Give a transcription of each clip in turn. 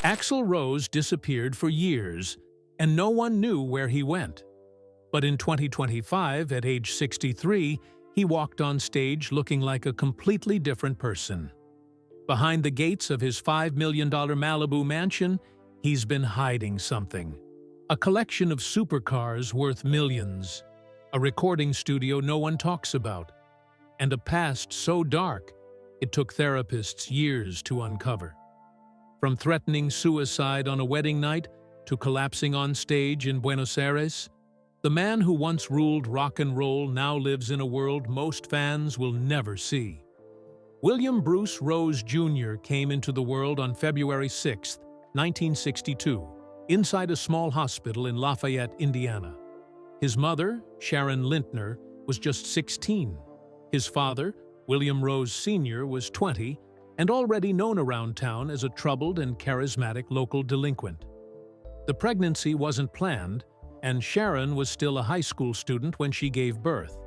Axl Rose disappeared for years, and no one knew where he went. But in 2025, at age 63, he walked on stage looking like a completely different person. Behind the gates of his $5 million Malibu mansion, he's been hiding something. A collection of supercars worth millions, a recording studio no one talks about, and a past so dark it took therapists years to uncover. From threatening suicide on a wedding night to collapsing on stage in Buenos Aires, the man who once ruled rock and roll now lives in a world most fans will never see. William Bruce Rose Jr. came into the world on February 6, 1962, inside a small hospital in Lafayette, Indiana. His mother, Sharon Lintner, was just 16. His father, William Rose Sr., was 20 and already known around town as a troubled and charismatic local delinquent. The pregnancy wasn't planned, and Sharon was still a high school student when she gave birth.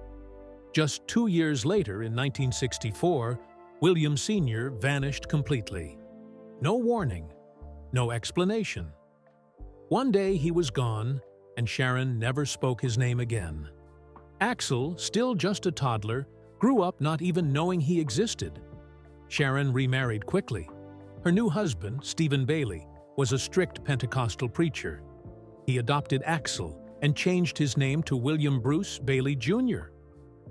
Just 2 years later, in 1964, William Sr. vanished completely. No warning, no explanation. One day he was gone, and Sharon never spoke his name again. Axl, still just a toddler, grew up not even knowing he existed. Sharon remarried quickly. Her new husband, Stephen Bailey, was a strict Pentecostal preacher. He adopted Axl and changed his name to William Bruce Bailey Jr.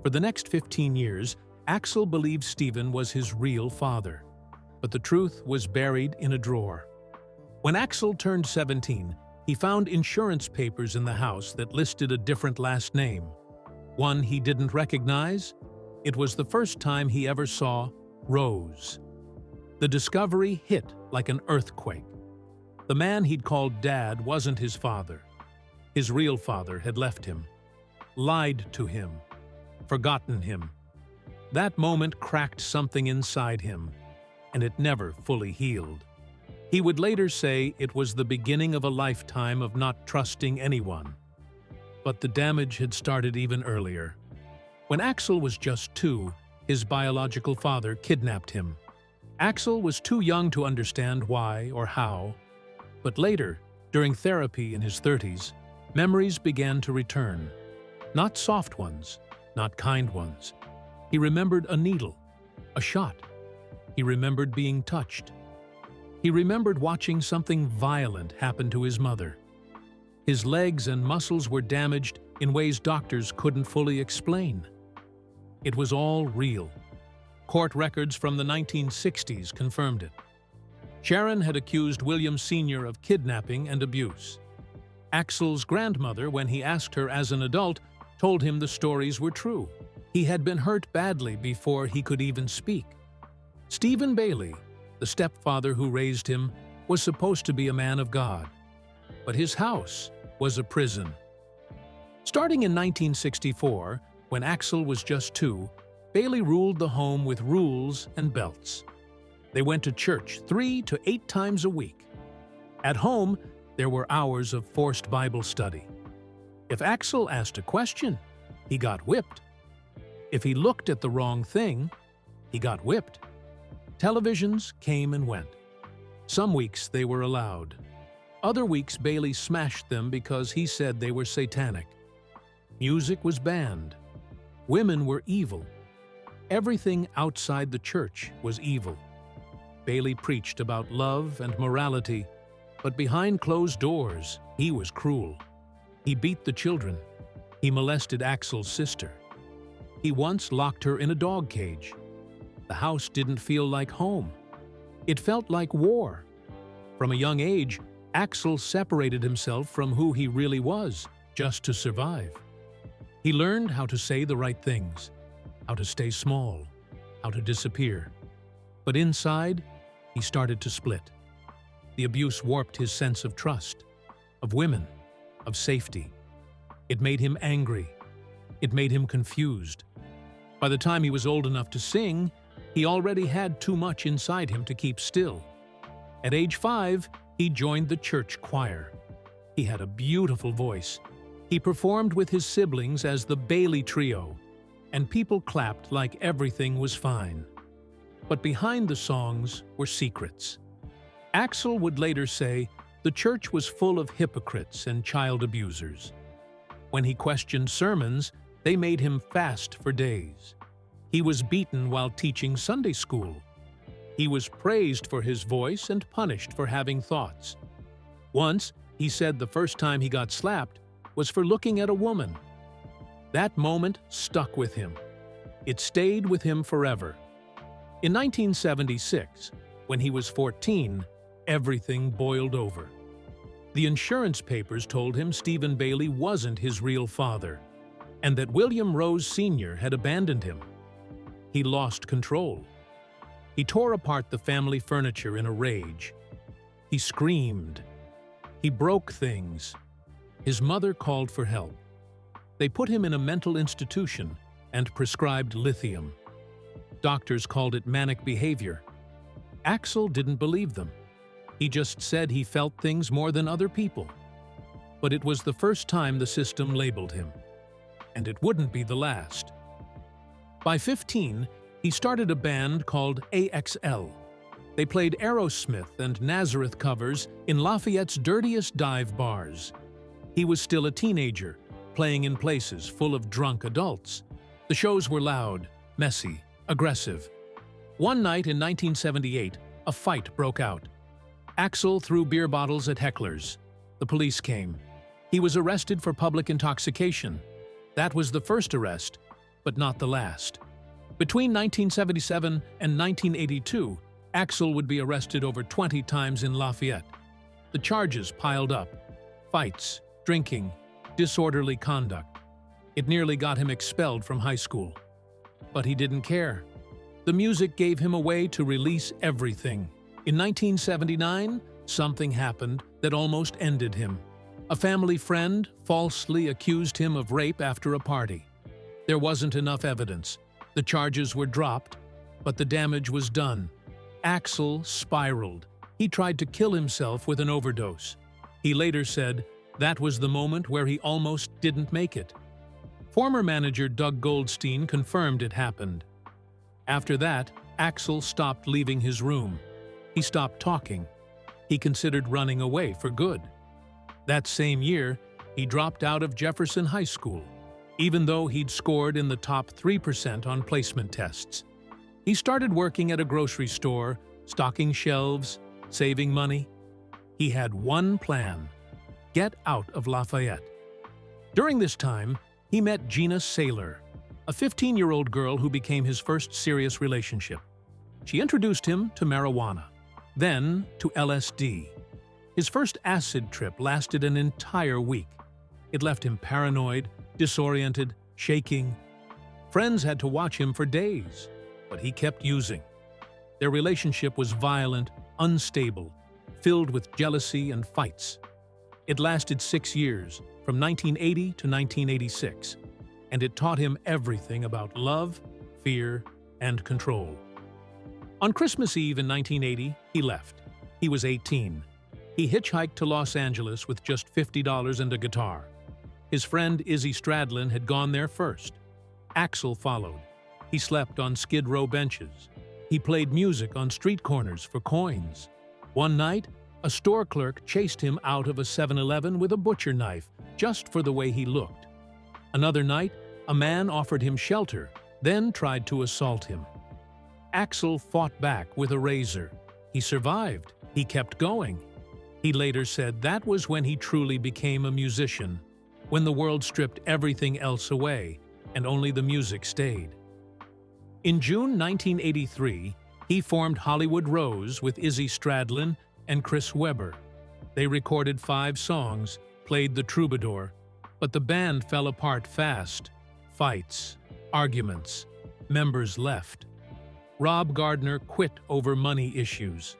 For the next 15 years, Axl believed Stephen was his real father. But the truth was buried in a drawer. When Axl turned 17, he found insurance papers in the house that listed a different last name. One he didn't recognize. It was the first time he ever saw Rose. The discovery hit like an earthquake. The man he'd called Dad wasn't his father. His real father had left him, lied to him, forgotten him. That moment cracked something inside him, and it never fully healed. He would later say it was the beginning of a lifetime of not trusting anyone. But the damage had started even earlier. When Axl was just 2, his biological father kidnapped him. Axl was too young to understand why or how, but later, during therapy in his 30s, memories began to return. Not soft ones, not kind ones. He remembered a needle, a shot. He remembered being touched. He remembered watching something violent happen to his mother. His legs and muscles were damaged in ways doctors couldn't fully explain. It was all real. Court records from the 1960s confirmed it. Sharon had accused William Sr. of kidnapping and abuse. Axl's grandmother, when he asked her as an adult, told him the stories were true. He had been hurt badly before he could even speak. Stephen Bailey, the stepfather who raised him, was supposed to be a man of God. But his house was a prison. Starting in 1964, when Axl was just 2, Bailey ruled the home with rules and belts. They went to church 3 to 8 times a week. At home, there were hours of forced Bible study. If Axl asked a question, he got whipped. If he looked at the wrong thing, he got whipped. Televisions came and went. Some weeks they were allowed. Other weeks Bailey smashed them because he said they were satanic. Music was banned. Women were evil. Everything outside the church was evil. Bailey preached about love and morality, but behind closed doors, he was cruel. He beat the children. He molested Axl's sister. He once locked her in a dog cage. The house didn't feel like home. It felt like war. From a young age, Axl separated himself from who he really was, just to survive. He learned how to say the right things, how to stay small, how to disappear. But inside, he started to split. The abuse warped his sense of trust, of women, of safety. It made him angry. It made him confused. By the time he was old enough to sing, he already had too much inside him to keep still. At age 5, he joined the church choir. He had a beautiful voice. He performed with his siblings as the Bailey Trio, and people clapped like everything was fine. But behind the songs were secrets. Axl would later say the church was full of hypocrites and child abusers. When he questioned sermons, they made him fast for days. He was beaten while teaching Sunday school. He was praised for his voice and punished for having thoughts. Once, he said the first time he got slapped was for looking at a woman. That moment stuck with him. It stayed with him forever. In 1976, when he was 14, everything boiled over. The insurance papers told him Stephen Bailey wasn't his real father, and that William Rose Sr. had abandoned him. He lost control. He tore apart the family furniture in a rage. He screamed. He broke things. His mother called for help. They put him in a mental institution and prescribed lithium. Doctors called it manic behavior. Axl didn't believe them. He just said he felt things more than other people. But it was the first time the system labeled him. And it wouldn't be the last. By 15, he started a band called AXL. They played Aerosmith and Nazareth covers in Lafayette's dirtiest dive bars. He was still a teenager, playing in places full of drunk adults. The shows were loud, messy, aggressive. One night in 1978, a fight broke out. Axl threw beer bottles at hecklers. The police came. He was arrested for public intoxication. That was the first arrest, but not the last. Between 1977 and 1982, Axl would be arrested over 20 times in Lafayette. The charges piled up: fights, drinking, disorderly conduct. It nearly got him expelled from high school. But he didn't care. The music gave him a way to release everything. In 1979, something happened that almost ended him. A family friend falsely accused him of rape after a party. There wasn't enough evidence. The charges were dropped, but the damage was done. Axl spiraled. He tried to kill himself with an overdose. He later said that was the moment where he almost didn't make it. Former manager Doug Goldstein confirmed it happened. After that, Axl stopped leaving his room. He stopped talking. He considered running away for good. That same year, he dropped out of Jefferson High School, even though he'd scored in the top 3% on placement tests. He started working at a grocery store, stocking shelves, saving money. He had one plan: get out of Lafayette. During this time, he met Gina Saylor, a 15-year-old girl who became his first serious relationship. She introduced him to marijuana, then to LSD. His first acid trip lasted an entire week. It left him paranoid, disoriented, shaking. Friends had to watch him for days, but he kept using. Their relationship was violent, unstable, filled with jealousy and fights. It lasted 6 years, from 1980 to 1986, and it taught him everything about love, fear, and control. On Christmas Eve in 1980, he left. He was 18. He hitchhiked to Los Angeles with just $50 and a guitar. His friend Izzy Stradlin had gone there first. Axl followed. He slept on Skid Row benches. He played music on street corners for coins. One night, a store clerk chased him out of a 7-Eleven with a butcher knife just for the way he looked. Another night, a man offered him shelter, then tried to assault him. Axl fought back with a razor. He survived. He kept going. He later said that was when he truly became a musician, when the world stripped everything else away and only the music stayed. In June 1983, he formed Hollywood Rose with Izzy Stradlin and Chris Webber. They recorded 5 songs, played the troubadour, but the band fell apart fast. Fights, arguments, members left. Rob Gardner quit over money issues.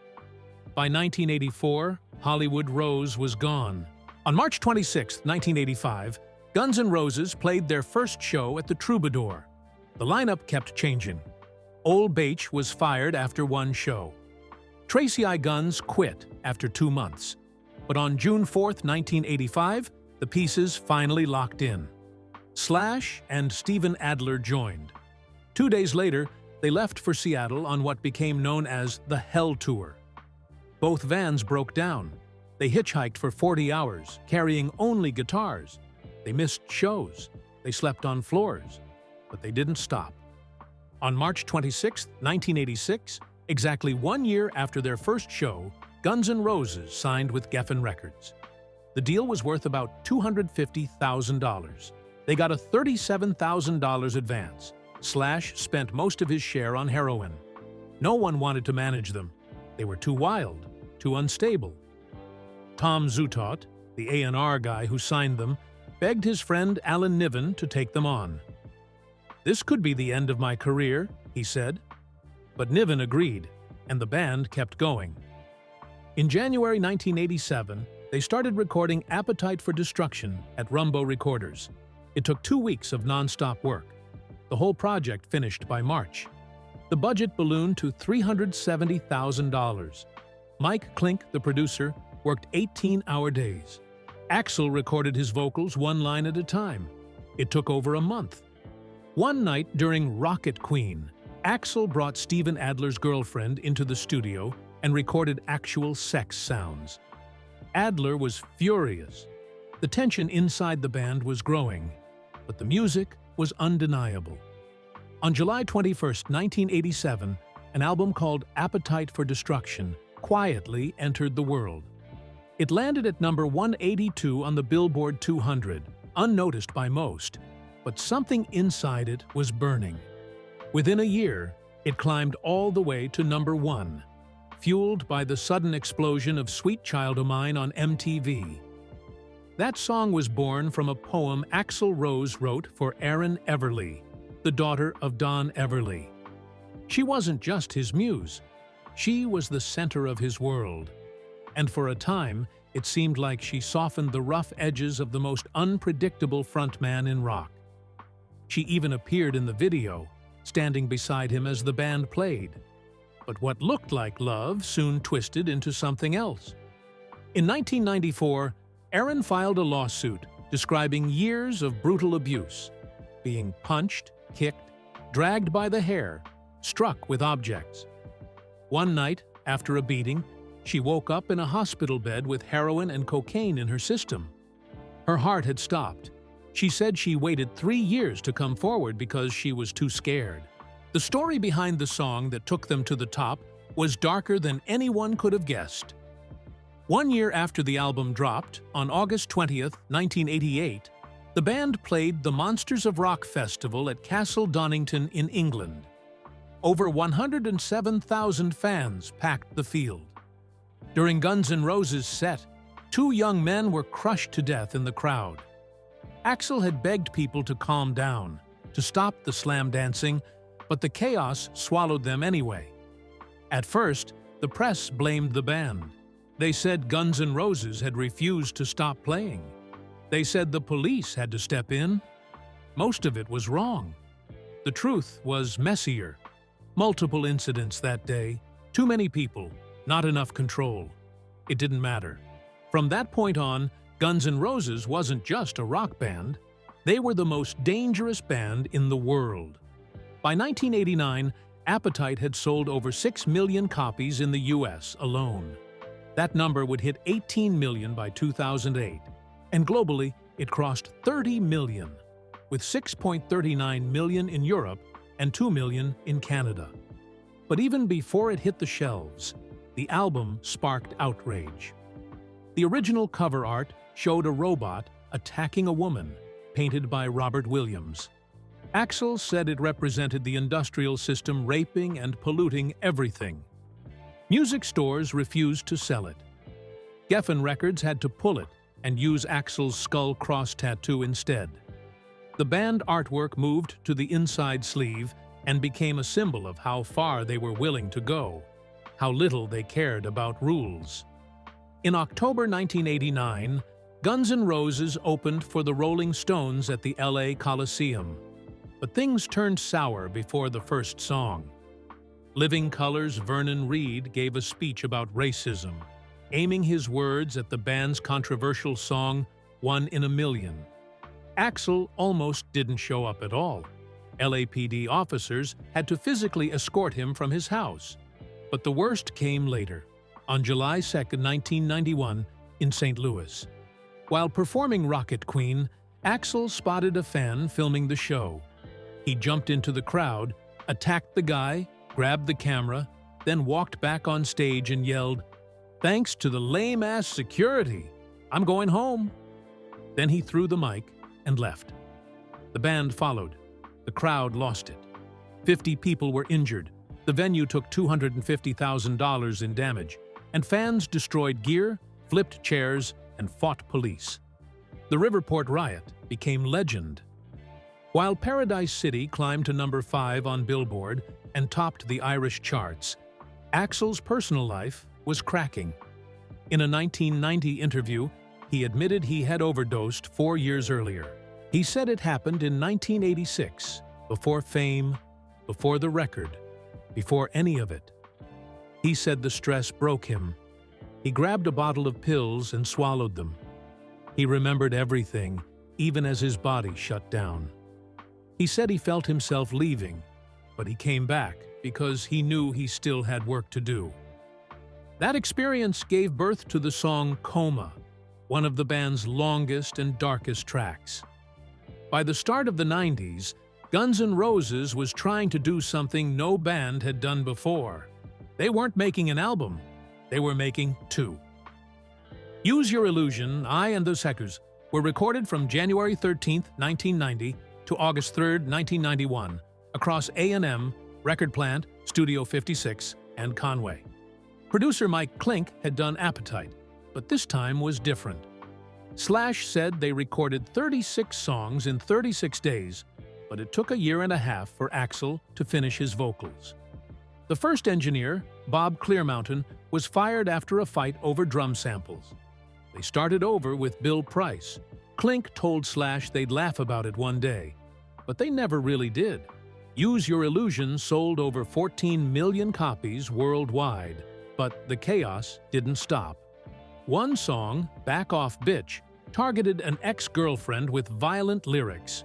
By 1984, Hollywood Rose was gone. On March 26, 1985, Guns N' Roses played their first show at the Troubadour. The lineup kept changing. Ol Bache was fired after one show. Tracy I. Guns quit after 2 months. But on June 4, 1985, the pieces finally locked in. Slash and Steven Adler joined. 2 days later, they left for Seattle on what became known as the Hell Tour. Both vans broke down. They hitchhiked for 40 hours, carrying only guitars. They missed shows. They slept on floors. But they didn't stop. On March 26, 1986, exactly 1 year after their first show, Guns N' Roses signed with Geffen Records. The deal was worth about $250,000. They got a $37,000 advance. Slash spent most of his share on heroin. No one wanted to manage them. They were too wild, too unstable. Tom Zutaut, the A&R guy who signed them, begged his friend Alan Niven to take them on. "This could be the end of my career," he said. But Niven agreed, and the band kept going. In January 1987, they started recording Appetite for Destruction at Rumbo Recorders. It took 2 weeks of non-stop work. The whole project finished by March. The budget ballooned to $370,000. Mike Klink, the producer, worked 18-hour days. Axl recorded his vocals one line at a time. It took over a month. One night during Rocket Queen, Axl brought Steven Adler's girlfriend into the studio and recorded actual sex sounds. Adler was furious. The tension inside the band was growing, but the music was undeniable. On July 21, 1987, an album called Appetite for Destruction quietly entered the world. It landed at number 182 on the Billboard 200, unnoticed by most, but something inside it was burning. Within a year, it climbed all the way to number 1, fueled by the sudden explosion of Sweet Child O' Mine on MTV. That song was born from a poem Axl Rose wrote for Erin Everly, the daughter of Don Everly. She wasn't just his muse. She was the center of his world. And for a time, it seemed like she softened the rough edges of the most unpredictable frontman in rock. She even appeared in the video, standing beside him as the band played. But what looked like love soon twisted into something else. In 1994, Erin filed a lawsuit describing years of brutal abuse, being punched, kicked, dragged by the hair, struck with objects. One night, after a beating, she woke up in a hospital bed with heroin and cocaine in her system. Her heart had stopped. She said she waited 3 years to come forward because she was too scared. The story behind the song that took them to the top was darker than anyone could have guessed. 1 year after the album dropped, on August 20, 1988, the band played the Monsters of Rock Festival at Castle Donington in England. Over 107,000 fans packed the field. During Guns N' Roses' set, 2 young men were crushed to death in the crowd. Axl had begged people to calm down, to stop the slam dancing, but the chaos swallowed them anyway. At first, the press blamed the band. They said Guns N' Roses had refused to stop playing. They said the police had to step in. Most of it was wrong. The truth was messier. Multiple incidents that day, too many people, not enough control. It didn't matter. From that point on, Guns N' Roses wasn't just a rock band. They were the most dangerous band in the world. By 1989, Appetite had sold over 6 million copies in the US alone. That number would hit 18 million by 2008, and globally, it crossed 30 million, with 6.39 million in Europe and 2 million in Canada. But even before it hit the shelves, the album sparked outrage. The original cover art showed a robot attacking a woman, painted by Robert Williams. Axl said it represented the industrial system raping and polluting everything. Music stores refused to sell it. Geffen Records had to pull it and use Axl's skull cross tattoo instead. The band artwork moved to the inside sleeve and became a symbol of how far they were willing to go, how little they cared about rules. In October 1989, Guns N' Roses opened for the Rolling Stones at the LA Coliseum. But things turned sour before the first song. Living Colour's Vernon Reid gave a speech about racism, aiming his words at the band's controversial song, One in a Million. Axl almost didn't show up at all. LAPD officers had to physically escort him from his house. But the worst came later. on July 2, 1991, in St. Louis. While performing Rocket Queen, Axl spotted a fan filming the show. He jumped into the crowd, attacked the guy, grabbed the camera, then walked back on stage and yelled, "Thanks to the lame-ass security, I'm going home." Then he threw the mic and left. The band followed. The crowd lost it. 50 people were injured. The venue took $250,000 in damage, and fans destroyed gear, flipped chairs, and fought police. The Riverport riot became legend. While Paradise City climbed to number 5 on Billboard and topped the Irish charts, Axl's personal life was cracking. In a 1990 interview, he admitted he had overdosed 4 years earlier. He said it happened in 1986, before fame, before the record, before any of it. He said the stress broke him. He grabbed a bottle of pills and swallowed them. He remembered everything, even as his body shut down. He said he felt himself leaving, but he came back because he knew he still had work to do. That experience gave birth to the song Coma, one of the band's longest and darkest tracks. By the start of the 90s, Guns N' Roses was trying to do something no band had done before. They weren't making an album, they were making 2. Use Your Illusion, I and the Seekers were recorded from January 13, 1990 to August 3, 1991, across A&M, Record Plant, Studio 56, and Conway. Producer Mike Klink had done Appetite, but this time was different. Slash said they recorded 36 songs in 36 days, but it took a year and a half for Axl to finish his vocals. The first engineer, Bob Clearmountain, was fired after a fight over drum samples. They started over with Bill Price. Klink told Slash they'd laugh about it one day, but they never really did. Use Your Illusion sold over 14 million copies worldwide, but the chaos didn't stop. One song, Back Off Bitch, targeted an ex-girlfriend with violent lyrics.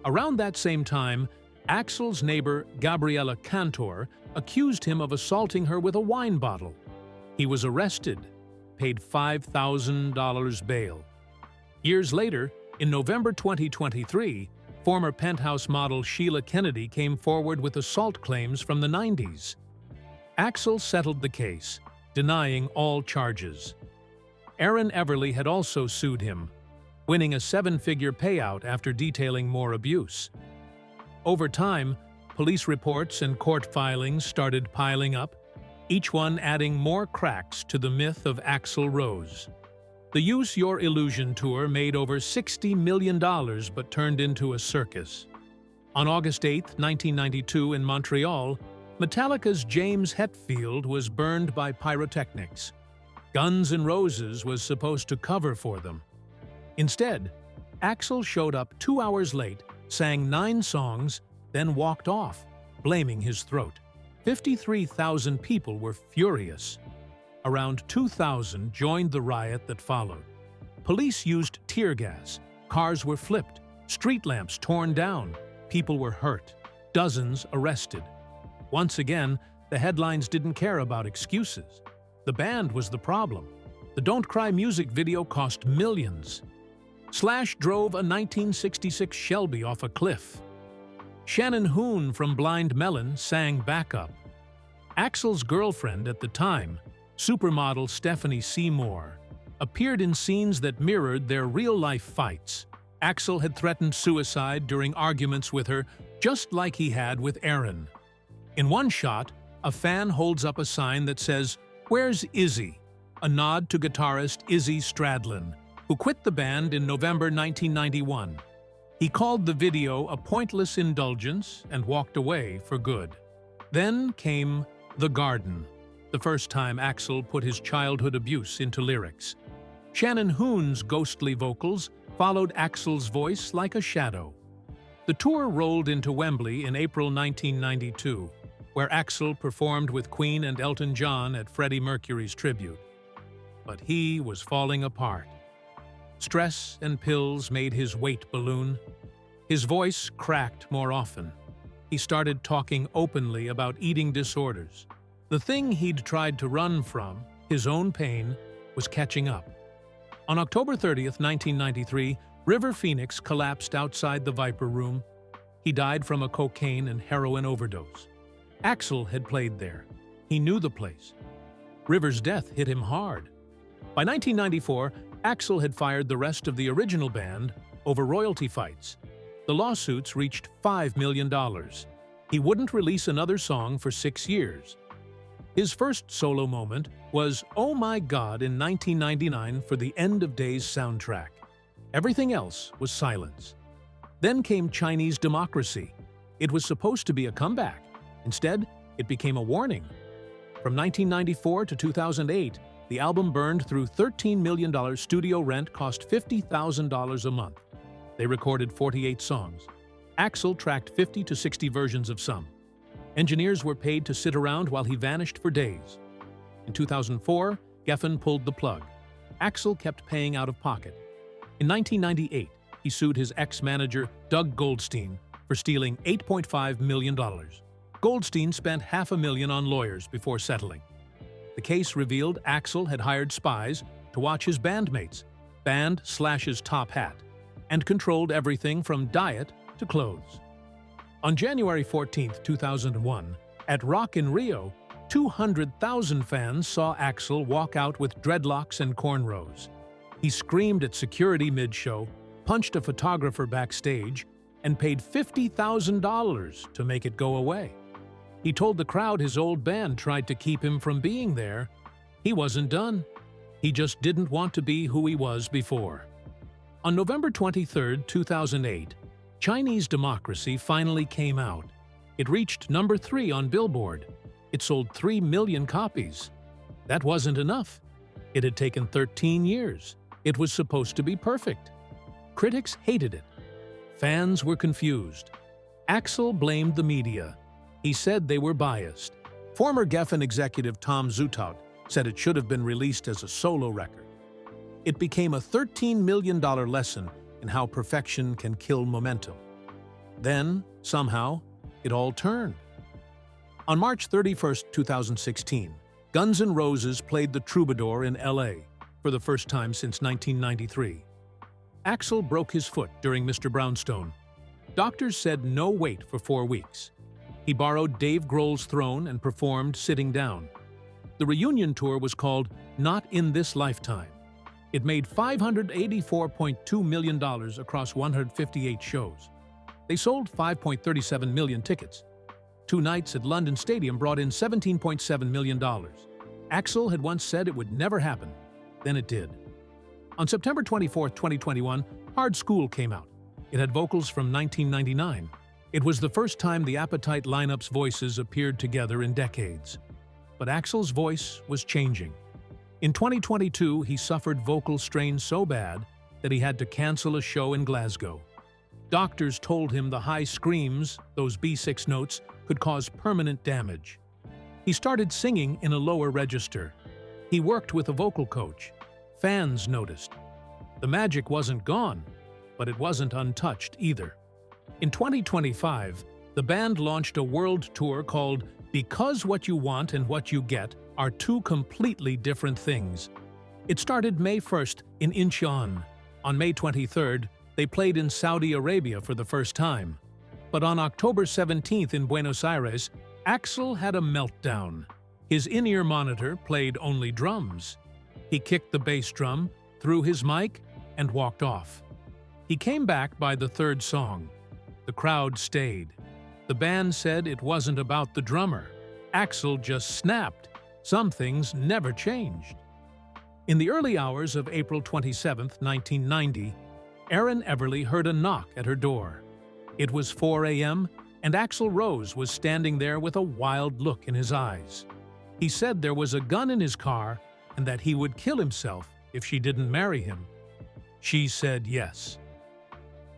Around that same time, Axl's neighbor Gabriella Cantor accused him of assaulting her with a wine bottle. He was arrested, paid $5,000 bail. Years later, in November 2023, former Penthouse model Sheila Kennedy came forward with assault claims from the 90s. Axl settled the case, denying all charges. Aaron Everly had also sued him, winning a 7-figure payout after detailing more abuse. Over time, police reports and court filings started piling up, each one adding more cracks to the myth of Axl Rose. The Use Your Illusion tour made over $60 million but turned into a circus. On August 8, 1992, in Montreal, Metallica's James Hetfield was burned by pyrotechnics. Guns N' Roses was supposed to cover for them. Instead, Axl showed up 2 hours late, sang 9 songs, then walked off, blaming his throat. 53,000 people were furious. Around 2,000 joined the riot that followed. Police used tear gas, cars were flipped, street lamps torn down, people were hurt, dozens arrested. Once again, the headlines didn't care about excuses. The band was the problem. The Don't Cry music video cost millions. Slash drove a 1966 Shelby off a cliff. Shannon Hoon from Blind Melon sang backup. Axl's girlfriend at the time, supermodel Stephanie Seymour, appeared in scenes that mirrored their real-life fights. Axl had threatened suicide during arguments with her, just like he had with Aaron. In one shot, a fan holds up a sign that says, "Where's Izzy?" a nod to guitarist Izzy Stradlin, who quit the band in November 1991. He called the video a pointless indulgence and walked away for good. Then came The Garden, the first time Axl put his childhood abuse into lyrics. Shannon Hoon's ghostly vocals followed Axl's voice like a shadow. The tour rolled into Wembley in April 1992, where Axl performed with Queen and Elton John at Freddie Mercury's tribute. But he was falling apart. Stress and pills made his weight balloon. His voice cracked more often. He started talking openly about eating disorders. The thing he'd tried to run from, His own pain was catching up. On October 30th, 1993, River Phoenix collapsed outside the Viper Room. He died from a cocaine and heroin overdose. Axl had played there. He knew the place. River's death hit him hard. By 1994, Axl had fired the rest of the original band over royalty fights. The lawsuits reached $5 million. He wouldn't release another song for 6 years. His first solo moment was "Oh My God" in 1999 for the End of Days soundtrack. Everything else was silence. Then came Chinese Democracy. It was supposed to be a comeback. Instead, it became a warning. From 1994 to 2008, the album burned through $13 million. Studio rent cost $50,000 a month. They recorded 48 songs. Axl tracked 50 to 60 versions of some. Engineers were paid to sit around while he vanished for days. In 2004, Geffen pulled the plug. Axl kept paying out of pocket. In 1998, he sued his ex-manager, Doug Goldstein, for stealing $8.5 million. Goldstein spent $500,000 on lawyers before settling. The case revealed Axl had hired spies to watch his bandmates, band/his top hat, and controlled everything from diet to clothes. On January 14, 2001, at Rock in Rio, 200,000 fans saw Axl walk out with dreadlocks and cornrows. He screamed at security mid-show, punched a photographer backstage, and paid $50,000 to make it go away. He told the crowd his old band tried to keep him from being there. He wasn't done. He just didn't want to be who he was before. On November 23, 2008, Chinese Democracy finally came out. It reached number 3 on Billboard. It sold 3 million copies. That wasn't enough. It had taken 13 years. It was supposed to be perfect. Critics hated it. Fans were confused. Axl blamed the media. He said they were biased. Former Geffen executive Tom Zutaut said it should have been released as a solo record. It became a $13 million lesson in how perfection can kill momentum. Then, somehow, it all turned. On March 31, 2016, Guns N' Roses played the Troubadour in LA for the first time since 1993. Axl broke his foot during Mr. Brownstone. Doctors said no wait for 4 weeks. He borrowed Dave Grohl's throne and performed sitting down. The reunion tour was called Not in This Lifetime. It made $584.2 million across 158 shows. They sold 5.37 million tickets. 2 nights at London Stadium brought in $17.7 million. Axl had once said it would never happen. Then it did. On September 24, 2021, Hard School came out. It had vocals from 1999. It was the first time the Appetite lineup's voices appeared together in decades. But Axl's voice was changing. In 2022, he suffered vocal strain so bad that he had to cancel a show in Glasgow. Doctors told him the high screams, those B6 notes, could cause permanent damage. He started singing in a lower register. He worked with a vocal coach. Fans noticed. The magic wasn't gone, but it wasn't untouched either. In 2025, the band launched a world tour called Because What You Want and What You Get Are Two Completely Different Things. It started May 1st in Incheon. On May 23rd, they played in Saudi Arabia for the first time. But on October 17th in Buenos Aires, Axl had a meltdown. His in-ear monitor played only drums. He kicked the bass drum, threw his mic, and walked off. He came back by the 3rd song. The crowd stayed. The band said it wasn't about the drummer. Axl just snapped. Some things never changed. In the early hours of April 27, 1990, Erin Everly heard a knock at her door. It was 4 a.m., and Axl Rose was standing there with a wild look in his eyes. He said there was a gun in his car and that he would kill himself if she didn't marry him. She said yes.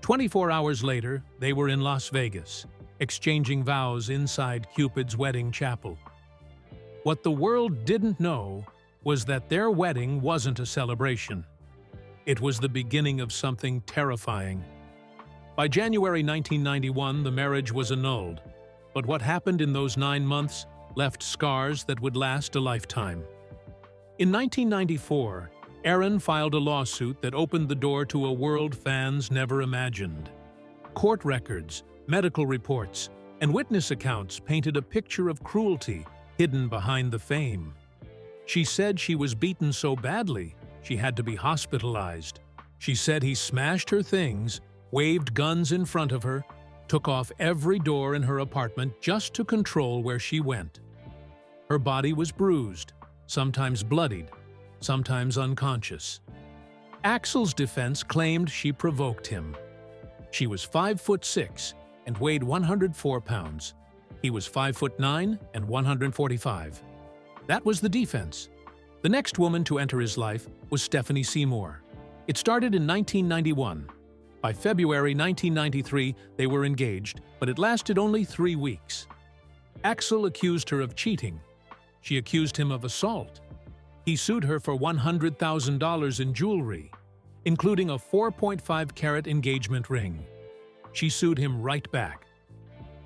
24 hours later, they were in Las Vegas, exchanging vows inside Cupid's wedding chapel. What the world didn't know was that their wedding wasn't a celebration. It was the beginning of something terrifying. By January 1991, the marriage was annulled, but what happened in those 9 months left scars that would last a lifetime. In 1994, Aaron filed a lawsuit that opened the door to a world fans never imagined. Court records, medical reports, and witness accounts painted a picture of cruelty hidden behind the fame. She said she was beaten so badly she had to be hospitalized. She said he smashed her things, waved guns in front of her, took off every door in her apartment just to control where she went. Her body was bruised, sometimes bloodied, sometimes unconscious. Axl's defense claimed she provoked him. She was 5'6" and weighed 104 pounds. He was 5'9" and 145. That was the defense. The next woman to enter his life was Stephanie Seymour. It started in 1991. By February 1993, they were engaged, but it lasted only 3 weeks. Axl accused her of cheating. She accused him of assault. He sued her for $100,000 in jewelry, including a 4.5-carat engagement ring. She sued him right back.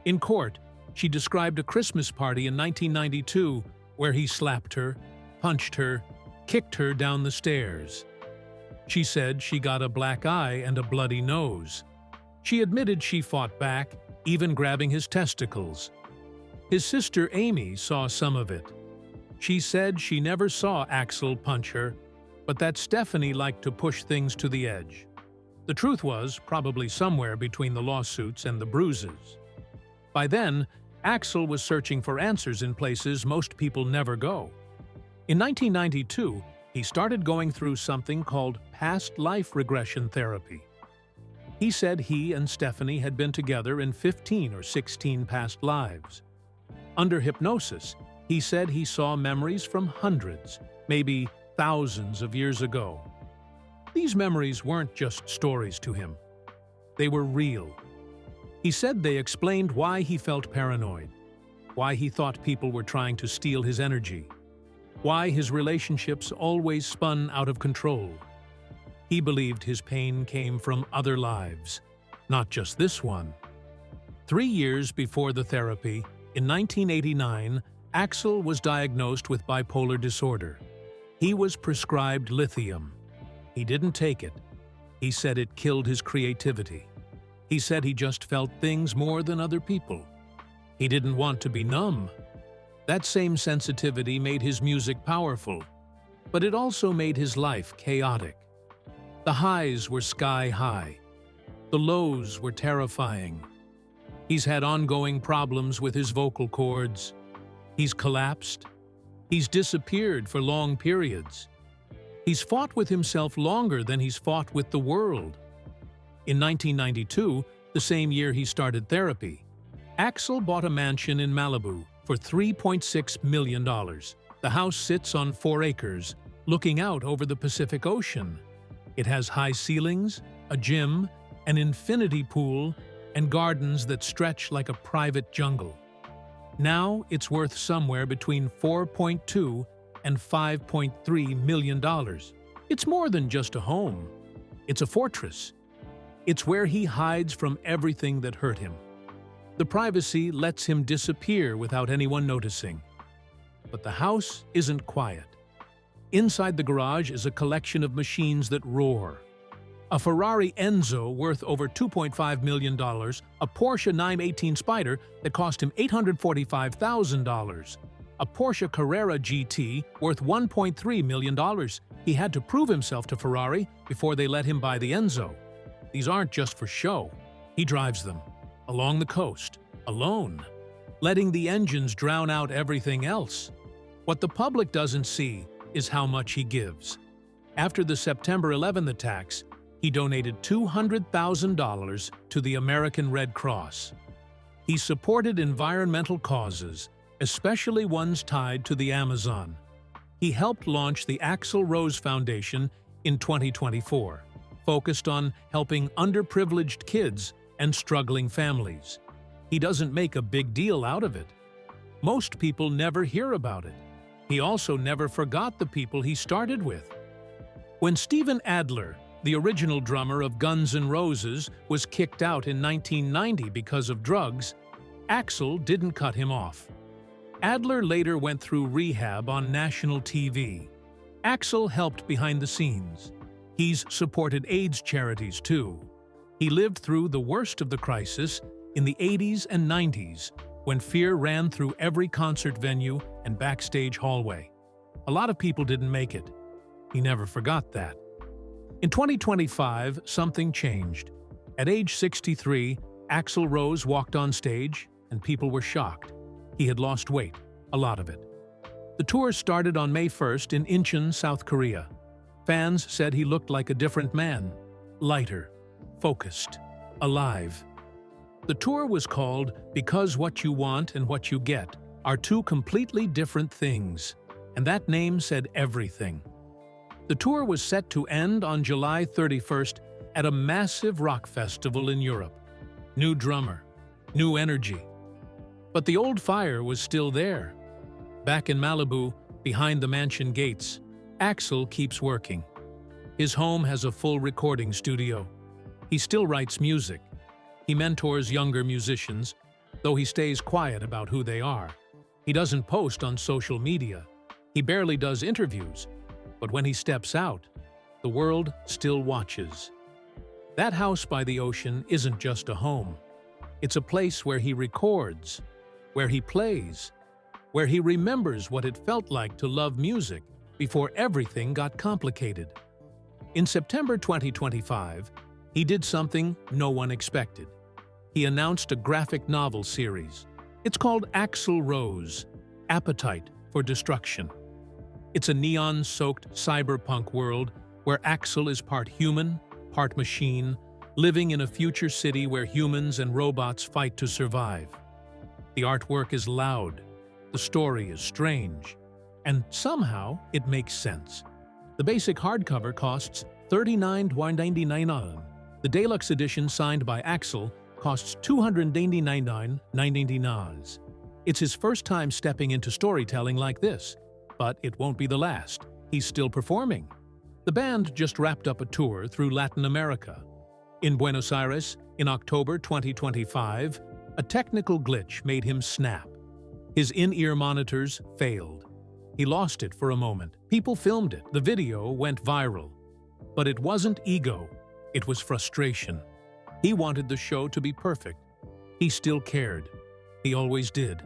In court, she described a Christmas party in 1992 where he slapped her, punched her, kicked her down the stairs. She said she got a black eye and a bloody nose. She admitted she fought back, even grabbing his testicles. His sister Amy saw some of it. She said she never saw Axl punch her, but that Stephanie liked to push things to the edge. The truth was probably somewhere between the lawsuits and the bruises. By then, Axl was searching for answers in places most people never go. In 1992, he started going through something called past life regression therapy. He said he and Stephanie had been together in 15 or 16 past lives. Under hypnosis, he said he saw memories from hundreds, maybe thousands of years ago. These memories weren't just stories to him. They were real. He said they explained why he felt paranoid, why he thought people were trying to steal his energy, why his relationships always spun out of control. He believed his pain came from other lives, not just this one. 3 years before the therapy, in 1989, Axl was diagnosed with bipolar disorder. He was prescribed lithium. He didn't take it. He said it killed his creativity. He said he just felt things more than other people. He didn't want to be numb. That same sensitivity made his music powerful, but it also made his life chaotic. The highs were sky high. The lows were terrifying. He's had ongoing problems with his vocal cords. He's collapsed. He's disappeared for long periods. He's fought with himself longer than he's fought with the world. In 1992, the same year he started therapy, Axl bought a mansion in Malibu for $3.6 million. The house sits on 4 acres, looking out over the Pacific Ocean. It has high ceilings, a gym, an infinity pool, and gardens that stretch like a private jungle. Now it's worth somewhere between $4.2 and $5.3 million. It's more than just a home. It's a fortress. It's where he hides from everything that hurt him. The privacy lets him disappear without anyone noticing. But the house isn't quiet. Inside the garage is a collection of machines that roar. A Ferrari Enzo worth over $2.5 million, a Porsche 918 Spyder that cost him $845,000, a Porsche Carrera GT worth $1.3 million. He had to prove himself to Ferrari before they let him buy the Enzo. These aren't just for show. He drives them, along the coast, alone, letting the engines drown out everything else. What the public doesn't see is how much he gives. After the September 11 attacks, he donated $200,000 to the American Red Cross. He supported environmental causes, especially ones tied to the Amazon. He helped launch the Axl Rose Foundation in 2024, focused on helping underprivileged kids and struggling families. He doesn't make a big deal out of it. Most people never hear about it. He also never forgot the people he started with. When Steven Adler, the original drummer of Guns N' Roses, was kicked out in 1990 because of drugs, Axl didn't cut him off. Adler later went through rehab on national TV. Axl helped behind the scenes. He's supported AIDS charities too. He lived through the worst of the crisis in the 80s and 90s, when fear ran through every concert venue and backstage hallway. A lot of people didn't make it. He never forgot that. In 2025, something changed. At age 63, Axl Rose walked on stage, and people were shocked. He had lost weight, a lot of it. The tour started on May 1st in Incheon, South Korea. Fans said he looked like a different man, lighter, focused, alive. The tour was called Because What You Want and What You Get Are Two Completely Different Things, and that name said everything. The tour was set to end on July 31st at a massive rock festival in Europe. New drummer, new energy. But the old fire was still there. Back in Malibu, behind the mansion gates, Axl keeps working. His home has a full recording studio. He still writes music. He mentors younger musicians, though he stays quiet about who they are. He doesn't post on social media. He barely does interviews. But when he steps out, the world still watches. That house by the ocean isn't just a home. It's a place where he records, where he plays, where he remembers what it felt like to love music before everything got complicated. In September 2025, he did something no one expected. He announced a graphic novel series. It's called Axl Rose, Appetite for Destruction. It's a neon-soaked cyberpunk world where Axl is part human, part machine, living in a future city where humans and robots fight to survive. The artwork is loud, the story is strange, and somehow it makes sense. The basic hardcover costs $39.99. The deluxe edition signed by Axl costs $299.99. It's his first time stepping into storytelling like this, but it won't be the last. He's still performing. The band just wrapped up a tour through Latin America. In Buenos Aires, in October 2025, a technical glitch made him snap. His in-ear monitors failed. He lost it for a moment. People filmed it. The video went viral. But it wasn't ego. It was frustration. He wanted the show to be perfect. He still cared. He always did.